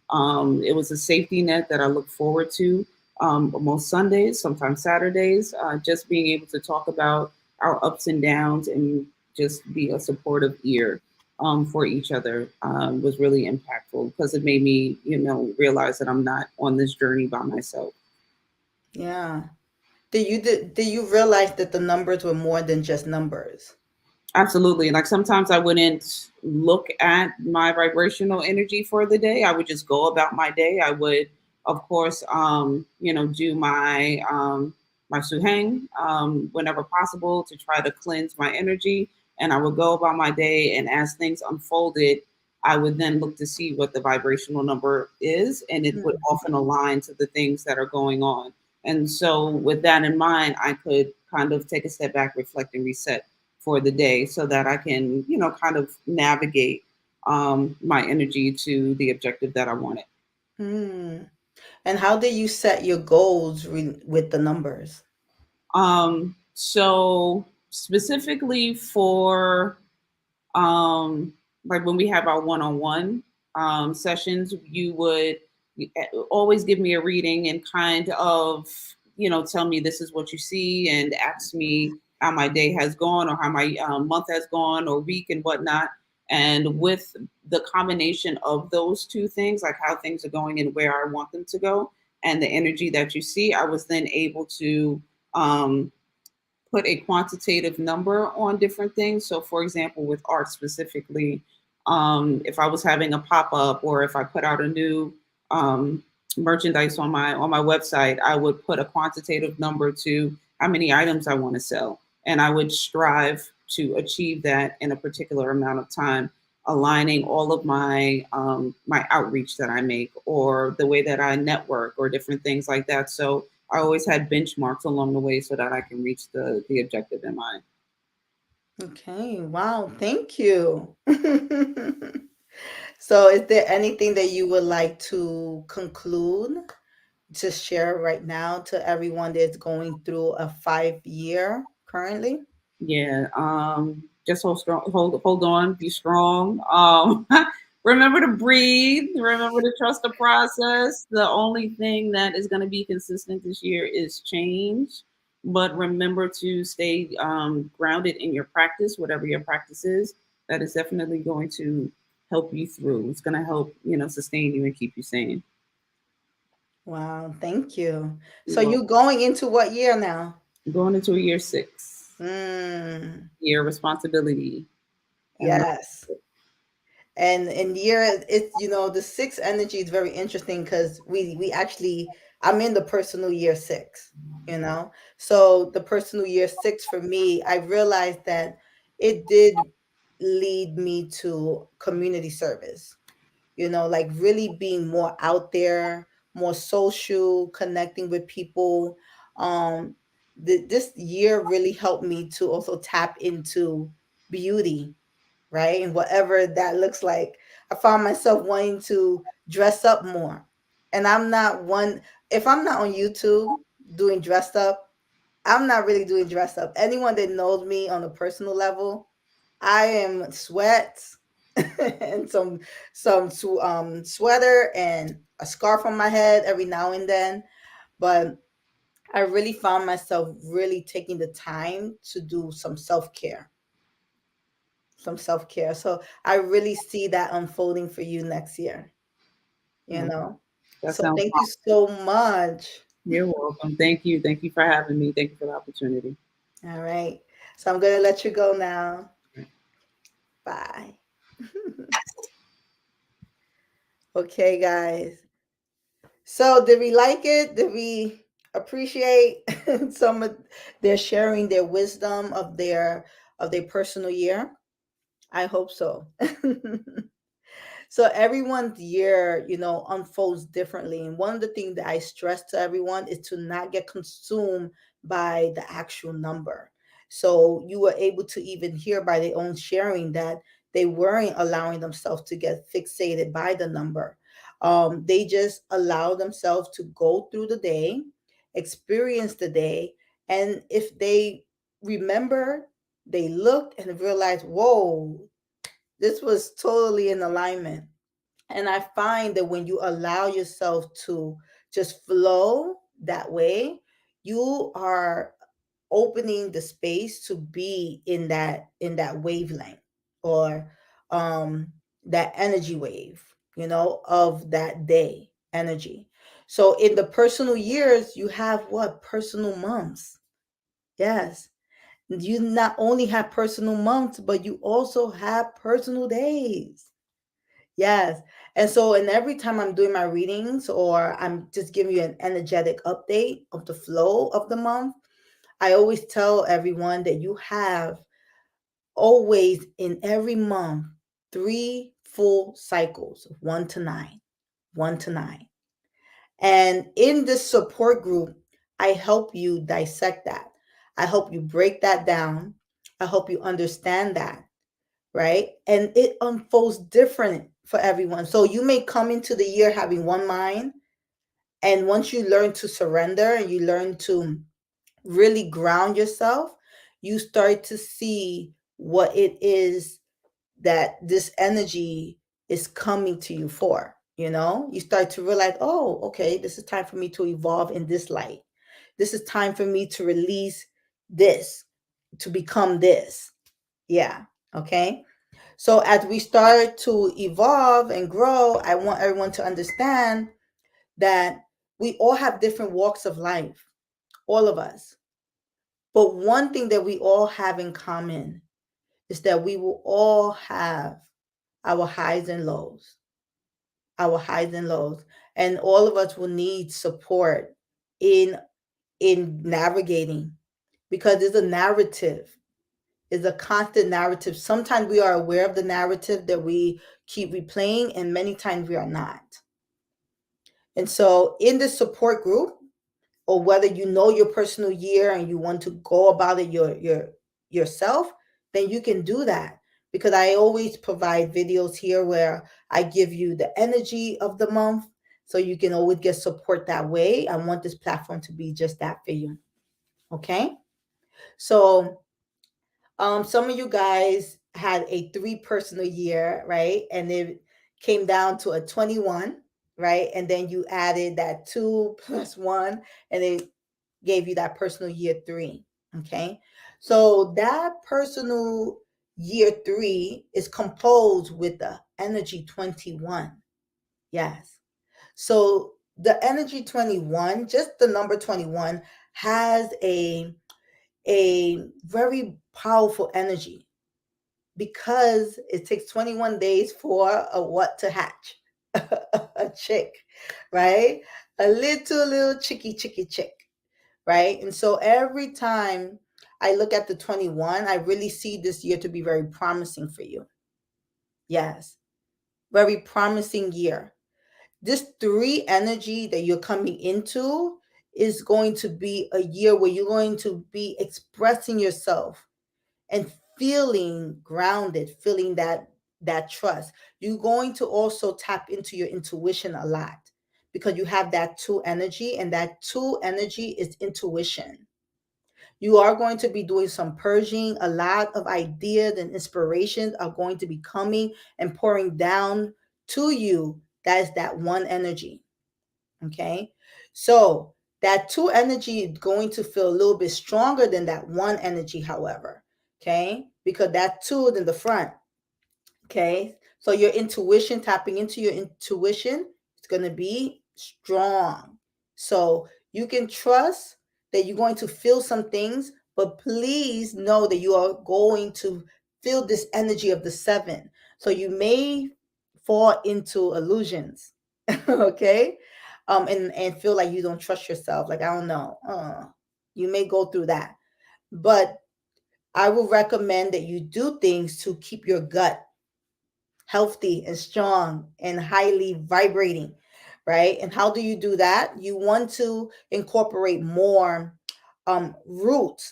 It was a safety net that I look forward to most Sundays, sometimes Saturdays, just being able to talk about our ups and downs and just be a supportive ear for each other was really impactful because it made me, realize that I'm not on this journey by myself. Yeah. Did you realize that the numbers were more than just numbers? Absolutely. Like sometimes I wouldn't look at my vibrational energy for the day. I would just go about my day. I would, of course, do my suheng whenever possible to try to cleanse my energy. And I would go about my day. And as things unfolded, I would then look to see what the vibrational number is, and it would often align to the things that are going on. And so, with that in mind, I could kind of take a step back, reflect, and reset for the day so that I can, kind of navigate my energy to the objective that I wanted. Mm. And how did you set your goals with the numbers? So specifically for like when we have our one-on-one sessions, you would always give me a reading and kind of, tell me this is what you see and ask me how my day has gone or how my month has gone or week and whatnot. And with the combination of those two things, like how things are going and where I want them to go, and the energy that you see, I was then able to um, put a quantitative number on different things. So, for example, with art specifically, if I was having a pop up or if I put out a new um, merchandise on my website, I would put a quantitative number to how many items I want to sell, and I would strive to achieve that in a particular amount of time, aligning all of my outreach that I make or the way that I network or different things like that. So I always had benchmarks along the way so that I can reach the objective in mind. Okay, wow, thank you. So, is there anything that you would like to conclude to share right now to everyone that's going through a 5 year currently? Yeah. Just hold strong, hold on, be strong. Remember to breathe. Remember to trust the process. The only thing that is going to be consistent this year is change. But remember to stay grounded in your practice, whatever your practice is. That is definitely going to help you through. It's going to help, sustain you and keep you sane. Wow, thank you. So, Well, you going into what year now? going into a year 6, Mm, year responsibility. And yes. And in year, it's the six energy is very interesting because we actually, I'm in the personal year six, so the personal year six for me, I realized that it did lead me to community service, like really being more out there, more social, connecting with people. um this year really helped me to also tap into beauty, right? And whatever that looks like. I found myself wanting to dress up more. And I'm not one, if I'm not on YouTube doing dressed up, I'm not really doing dress up. Anyone that knows me on a personal level, I am sweats and some sweater and a scarf on my head every now and then. But I really found myself really taking the time to do some self care. So I really see that unfolding for you next year, you um, know. that So sounds thank you awesome. so much. You're welcome. Thank you. Thank you for having me. Thank you for the opportunity. All right. So I'm going to let you go now. Bye. Okay, guys. So did we like it? Did we appreciate some of their sharing their wisdom of their personal year? I hope so. So everyone's year, unfolds differently. And one of the things that I stress to everyone is to not get consumed by the actual number. So you were able to even hear by their own sharing that they weren't allowing themselves to get fixated by the number. They just allow themselves to go through the day, experience the day, and if they remember, they looked and realized, whoa, this was totally in alignment. And I find that when you allow yourself to just flow that way, you are opening the space to be in that wavelength, or um that energy wave, of that day energy. So in the personal years, you have what? Personal months. Yes. You not only have personal months, but you also have personal days. Yes. And so, and every time I'm doing my readings or I'm just giving you an energetic update of the flow of the month, I always tell everyone that you have always in every month 3 full cycles, 1 to 9, 1 to 9. And in this support group, I help you dissect that. I help you break that down. I help you understand that, right? And it unfolds different for everyone. So you may come into the year having one mind, and once you learn to surrender and you learn to really ground yourself, you start to see what it is that this energy is coming to you for. You start to realize, oh, okay, this is time for me to evolve in this light. This is time for me to release this, to become this. Yeah. Okay. So as we start to evolve and grow, I want everyone to understand that we all have different walks of life, all of us. But one thing that we all have in common is that we will all have our highs and lows, our highs and lows. And all of us will need support in navigating, because there's a narrative, is a constant narrative. Sometimes we are aware of the narrative that we keep replaying, and many times we are not. And so in this support group, or whether you know your personal year and you want to go about it yourself, then you can do that. Because I always provide videos here where I give you the energy of the month, so you can always get support that way. I want this platform to be just that for you. Okay? So some of you guys had a 3 personal year, right? And it came down to a 21, right? And then you added that 2 plus 1, and it gave you that personal year 3. Okay. So that personal year 3 is composed with the energy 21. Yes. So the energy 21, just the number 21, has a very powerful energy, because it takes 21 days for a what to hatch? A chick, right? A little chicky chick, right? And so every time I look at the 21, I really see this year to be very promising for you. Yes, very promising year. This 3 energy that you're coming into is going to be a year where you're going to be expressing yourself and feeling grounded, feeling that trust. You're going to also tap into your intuition a lot, because you have that 2 energy, and that 2 energy is intuition. You are going to be doing some purging. A lot of ideas and inspirations are going to be coming and pouring down to you. That is that 1 energy. Okay. So that 2 energy is going to feel a little bit stronger than that 1 energy, however. Okay. Because that 2 is in the front. Okay. So your intuition, tapping into your intuition, it's going to be strong. So you can trust that you're going to feel some things, but please know that you are going to feel this energy of the 7. So you may fall into illusions. Okay. And feel like you don't trust yourself. Like, I don't know. You may go through that. But I will recommend that you do things to keep your gut healthy and strong and highly vibrating, right? And how do you do that? You want to incorporate more root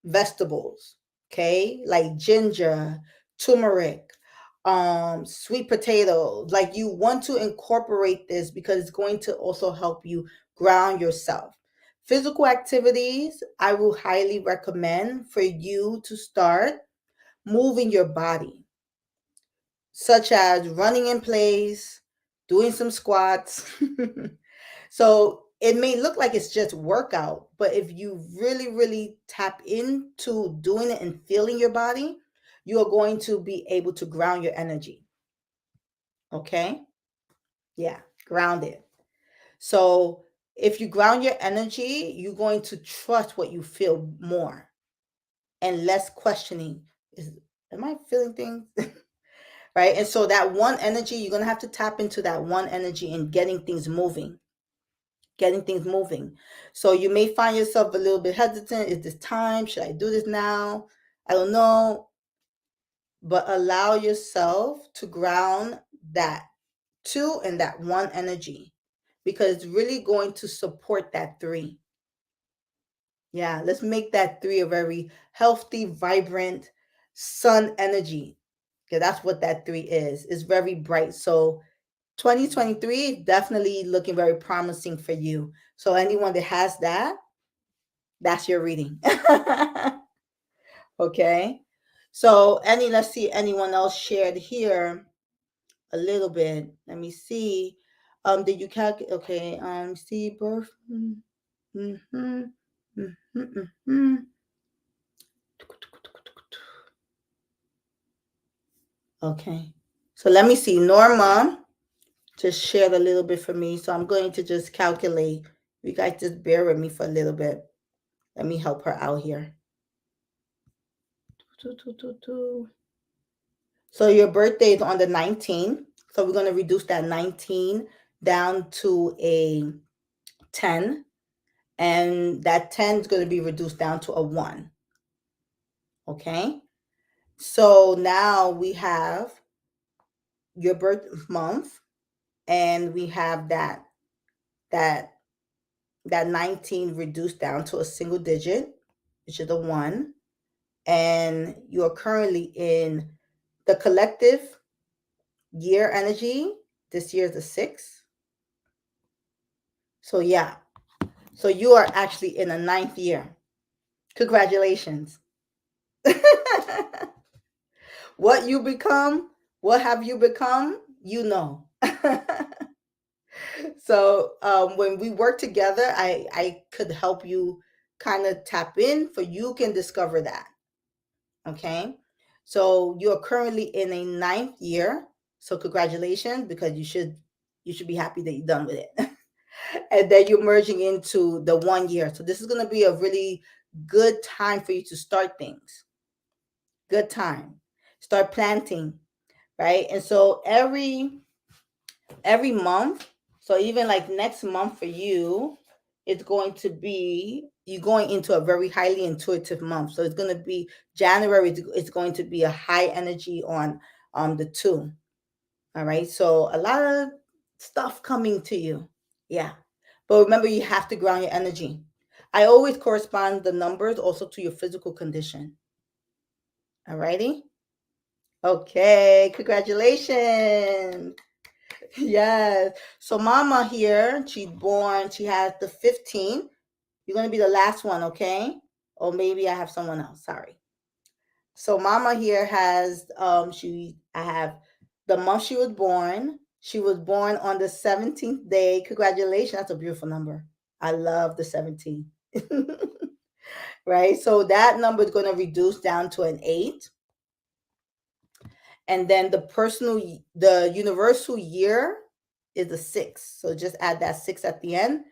vegetables, okay? Like ginger, turmeric, sweet potatoes. Like, you want to incorporate this because it's going to also help you ground yourself. Physical activities, I will highly recommend for you to start moving your body, such as running in place, doing some squats. So it may look like it's just workout, but if you really, really tap into doing it and feeling your body, you are going to be able to ground your energy. Okay? Yeah, ground it. So if you ground your energy, you're going to trust what you feel more and less questioning. Am I feeling things? Right? And so that 1 energy, you're going to have to tap into that 1 energy and getting things moving. Getting things moving. So you may find yourself a little bit hesitant. Is this time? Should I do this now? I don't know. But allow yourself to ground that 2 and that 1 energy, because it's really going to support that 3. Yeah, let's make that 3 a very healthy, vibrant sun energy. Okay, that's what that 3 is. It's very bright. So 2023 is definitely looking very promising for you. So anyone that has that, that's your reading. Okay. So let's see, anyone else shared here. a little bit. Let me see. Did you calculate? Okay. See birth. Mm-hmm. Mm-hmm. Mm-hmm. Okay. So let me see. Norma just shared a little bit for me. So I'm going to just calculate. You guys just bear with me for a little bit. Let me help her out here. So your birthday is on the 19th. So we're going to reduce that 19 down to a 10. And that 10 is going to be reduced down to a 1. Okay. So now we have your birth month, and we have that that 19 reduced down to a single digit, which is a 1. And you're currently in the collective year energy. This year is a 6. So yeah. So you are actually in a 9th year. Congratulations. What you become, what have you become, you know. So when we work together, I could help you kind of tap in for you can discover that. Okay. So you're currently in a 9th year. So congratulations, because you should be happy that you're done with it. And then you're merging into the 1 year. So this is going to be a really good time for you to start things. Good time. Start planting, right? And so every month, so even like next month for you, it's going to be you going into a very highly intuitive month. So it's going to be January. It's going to be a high energy on the 2. All right. So a lot of stuff coming to you. Yeah. But remember, you have to ground your energy. I always correspond the numbers also to your physical condition. All righty. Okay. Congratulations. Yes. So mama here, she has the 15. You're going to be the last one, okay? Or maybe I have someone else. Sorry. So mama here has I have the month she was born. She was born on the 17th day. Congratulations. That's a beautiful number. I love the 17th. Right? So that number is going to reduce down to an 8. And then the universal year is a 6. So just add that 6 at the end.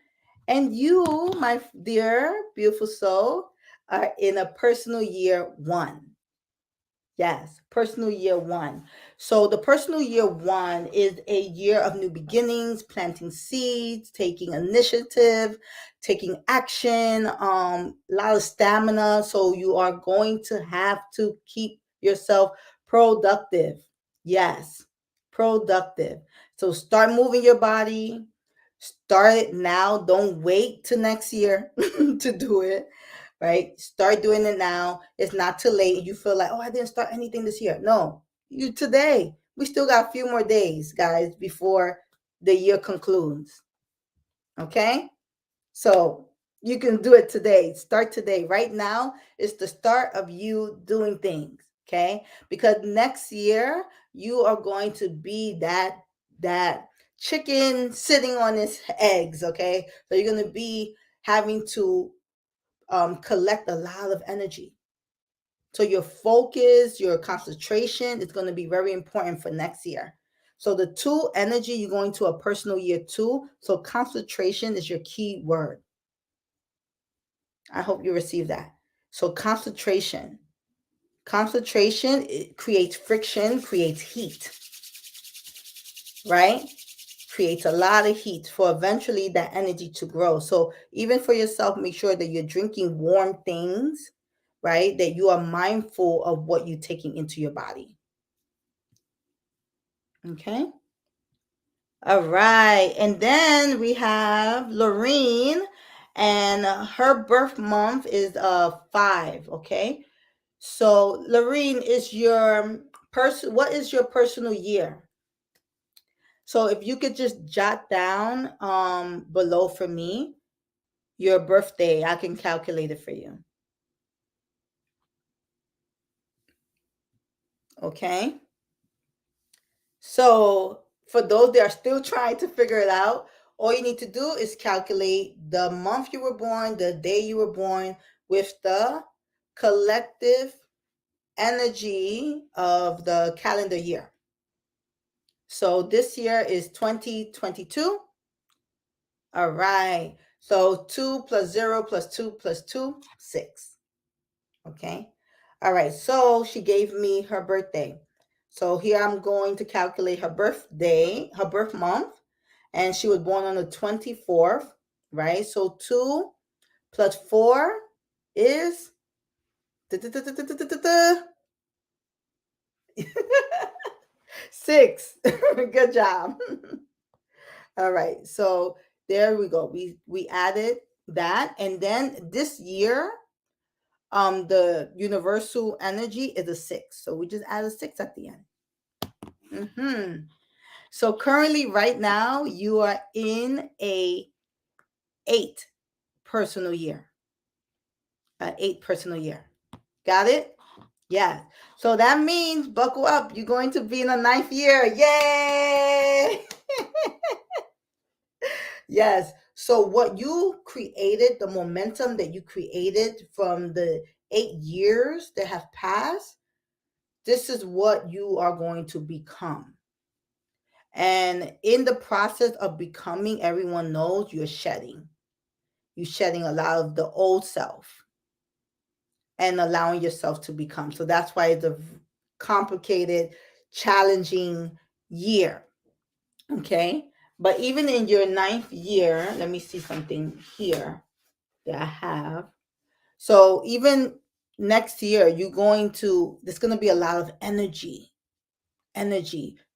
And you, my dear beautiful soul, are in a personal year 1. Yes, personal year 1. So the personal year 1 is a year of new beginnings, planting seeds, taking initiative, taking action, a lot of stamina. So you are going to have to keep yourself productive. Yes, productive. So start moving your body. Start it now. Don't wait till next year to do it, right? Start doing it now. It's not too late. You feel like, oh, I didn't start anything this year. No, you today. We still got a few more days, guys, before the year concludes. Okay? So you can do it today. Start today. Right now is the start of you doing things. Okay? Because next year you are going to be that chicken sitting on its eggs. Okay? So you're going to be having to collect a lot of energy. So your focus, your concentration is going to be very important for next year. So the 2 energy, you're going to a personal year 2. So concentration is your key word. I hope you receive that. So concentration. Concentration, it creates friction, creates heat, right? Creates a lot of heat for eventually that energy to grow. So even for yourself, make sure that you're drinking warm things, right? That you are mindful of what you're taking into your body. Okay. All right. And then we have Lorene, and her birth month is 5. Okay. So Lorene, is your what is your personal year? So if you could just jot down below for me your birthday, I can calculate it for you. Okay. So for those that are still trying to figure it out, all you need to do is calculate the month you were born, the day you were born, with the collective energy of the calendar year. So this year is 2022. All right. So 2 plus 0 plus 2 plus 2, 6. Okay. All right. So she gave me her birthday. So here I'm going to calculate her birthday, her birth month. And she was born on the 24th, right? So 2 plus 4 is 6. Good job. All right. So there we go. We added that. And then this year, the universal energy is a 6. So we just add a 6 at the end. So currently, right now, you are in a 8 personal year. An 8 personal year. Got it? Yeah. So that means buckle up. You're going to be in the 9th year. Yay! Yes. So what you created, the momentum that you created from the 8 years that have passed, this is what you are going to become. And in the process of becoming, everyone knows you're shedding. You're shedding a lot of the old self and allowing yourself to become. So that's why it's a complicated, challenging year. Okay. But even in your 9th year, let me see something here that I have. So even next year, there's going to be a lot of energy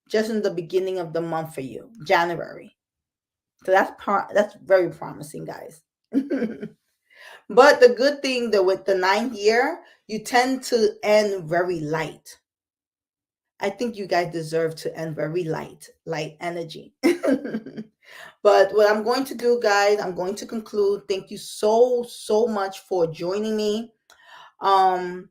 just in the beginning of the month for you, January. So that's very promising, guys. But the good thing that with the 9th year, you tend to end very light. I think you guys deserve to end very light energy. But what I'm going to do, guys, I'm going to conclude. Thank you so much for joining me. Um,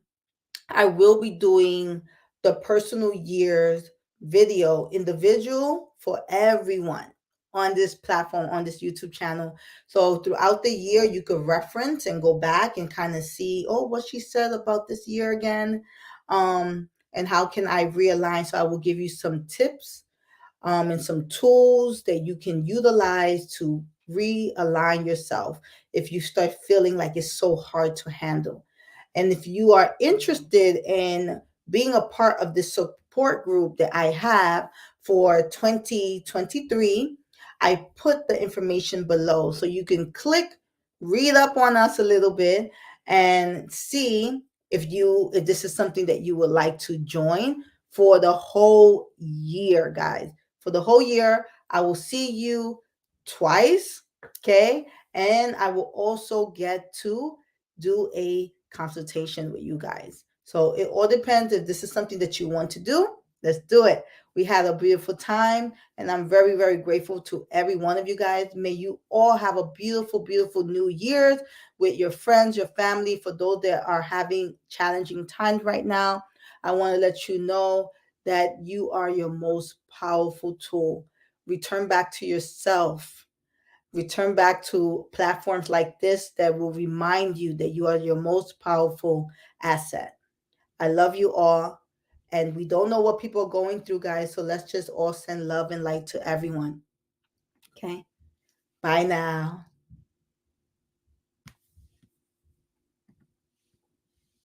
I will be doing the personal years video individual for everyone on this platform, on this YouTube channel. So throughout the year, you could reference and go back and kind of see, oh, what she said about this year again. And how can I realign? So I will give you some tips and some tools that you can utilize to realign yourself if you start feeling like it's so hard to handle. And if you are interested in being a part of this support group that I have for 2023, I put the information below so you can click, read up on us a little bit, and see if this is something that you would like to join for the whole year, guys. For the whole year, I will see you twice, okay? And I will also get to do a consultation with you guys. So it all depends if this is something that you want to do. Let's do it. We had a beautiful time, and I'm very, very grateful to every one of you guys. May you all have a beautiful, beautiful New Year's with your friends, your family. For those that are having challenging times right now, I want to let you know that you are your most powerful tool. Return back to yourself. Return back to platforms like this that will remind you that you are your most powerful asset. I love you all. And we don't know what people are going through, guys. So let's just all send love and light to everyone. Okay. Bye now.